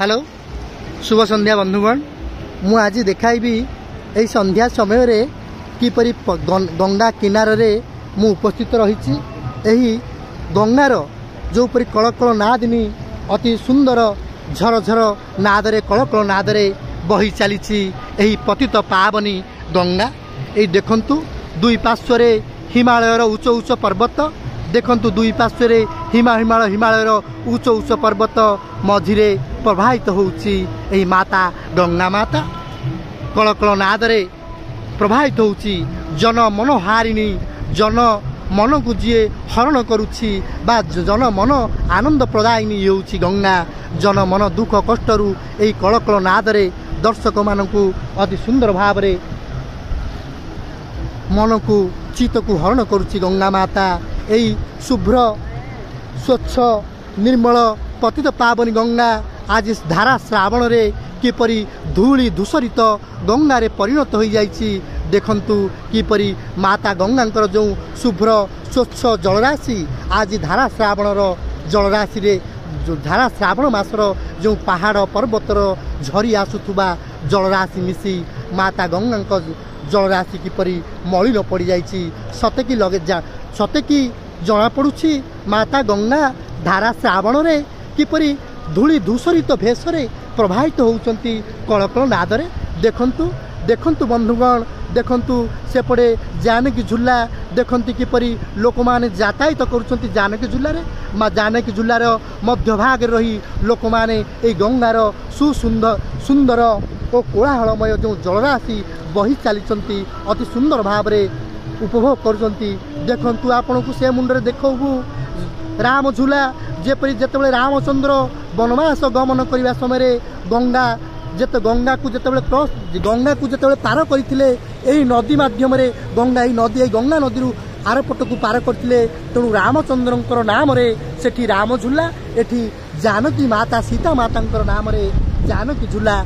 Hello शुभ संध्या बंधुगण मु आज देखाइबी यही संध्या समय रे किपरि गंगा किनार रे मु उपस्थित रही गंगार जो परी कलकल नादिनी अति सुंदर झरझर नादरे कलकल नादरे बही चली पतित पावनी गंगा यही देखंतु दुई पार्श्वरे हिमालयर उच्च उच्च पर्वत देखंतु दुई पार्श्वरे हिमालयर उच्च उच्च पर्वत मझिरे प्रवाहित होउची एही माता गंगा माता कलकल नादरे प्रवाहित होउची जन मनोहारिणी जन मन को जी हरण करुछि बा जन मन आनंद प्रदायिनी होउची गंगा जन मन दुख कष्टरू एही कलकल नादरे दर्शक मानकू अति सुंदर भाव रे मन को चित्त को हरण करुछि गंगा माता एही शुभ्र स्वच्छ निर्मल पतित पावनी गंगा आज धारा श्रावण रे किपरि धूली धूसरित गंगा रे परिणत हो जाइछि देखंतु किपरि माता गंगांकर जो शुभ्र स्वच्छ जलराशि आज धारा श्रावणर जलराशि रे जो धारा श्रावण मासर जो पहाड़ पर्वतर झरी आसुथुबा जलराशि मिसी माता गंगांक जलराशि किपरि मलिन पड़ जाइछि सतेकी लगे सतेकी जना पड़ुछि माता गंगा धारा श्रावण रे किपरि धूली धूसरित भेषरे प्रवाहित होउचंती कलकल नादरे देखंतु देखंतु बंधुगण देखंतु सेपटे जानकी झुला देखंतु किपरि लोक माने यातायात करुचंती जानकी झुला रे जानकी झुलार मध्य भाग रही लोक माने ए गंगार सुसुंदर सुंदर और कोलाहलमय जो जलराशि बही चली अति सुंदर भाव रे उपभोग करुचंती देखंतु आपन को से मुंडरे देखबू राम झुला जेपरि जेतेबेले रामचंद्र वनवास गमन करने समय गंगा गंगा को जेतेबेले क्रॉस गंगा को जेतेबेले पार करथिले एही नदी माध्यम रे गंगा एही नदी गंगा नदी रु आर पट को पार करथिले तेणु रामचंद्रंकर नाम रे सेठी राम झुला एठी जानकी माता सीता मातांकर नाम रे जानकी झुला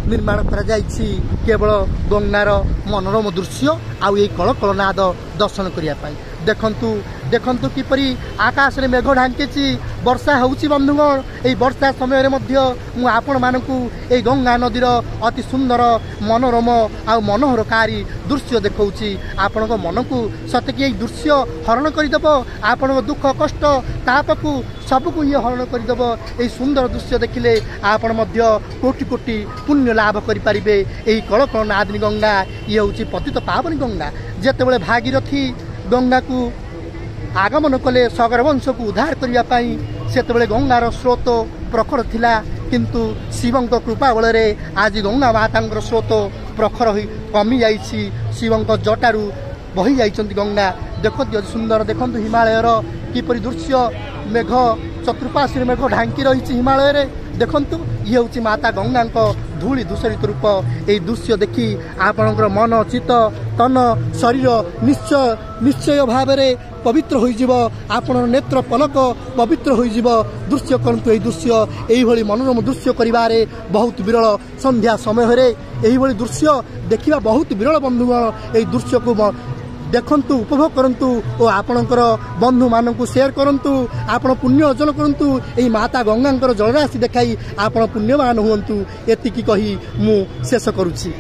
निर्माण करा जाइछि केवल गंगार मनोरम दृश्य आउ ये कलकल नाद दर्शन करिया पाई देखंतु देखंतु किपरि आकाश रे मेघ ढांकेछि वर्षा होउछि बंधुगण एई वर्षा समय रे मध्य मु आपण मानकू एई गंगा नदीर अति सुंदर मनोरम आ मनोहरकारी दृश्य देखौछि आपनको मनकू सतकी एई दृश्य हरण करिदबो आपनको दुख कष्ट तापकू सबकू ये हरण करिदबो एई सुंदर दृश्य देखिले आपण मध्य कोटि कोटि पुण्य लाभ करि परिबे एई कलकल नादिनी गंगा ये होउछि पतित पावनी गंगा जेतेबेले भागीरथी गंगा को आगमन कले सगर वंश को उद्धार करने से गंगार स्रोत प्रखर थिला किंतु शिवं कृपा बल आज गंगा माता स्रोत प्रखर हो कमी जाइछि शिवं जटारू बही जाइछंती गंगा देखो सुंदर देखो हिमालयर किपरि दृश्य मेघ चतुर्पार्श्व मेघ ढांकी रही हिमालय रे देखंतु ये हूँ माता गंगा धूली दूषरित रूप यही दृश्य देखी आपणकर मन चित्त तन शरीर निश्चय निश्चय भाव में पवित्र हो आपण नेत्र पलक पवित्र हो दृश्य करंतु दृश्य यही मनोरम दृश्य करिबारे बहुत विरल संध्या समय यही दृश्य देखिबा बहुत विरल बंधुगण यही दृश्य को देखंतु उपभोग करंतु और आपणकर बंधु मानकू शेयर करंतु आपण पुण्य अर्जन करंतु एही माता गंगांकर जलराशि देखाई आपण पुण्यवान हुंतु एतिकी कही मु शेष करूछि।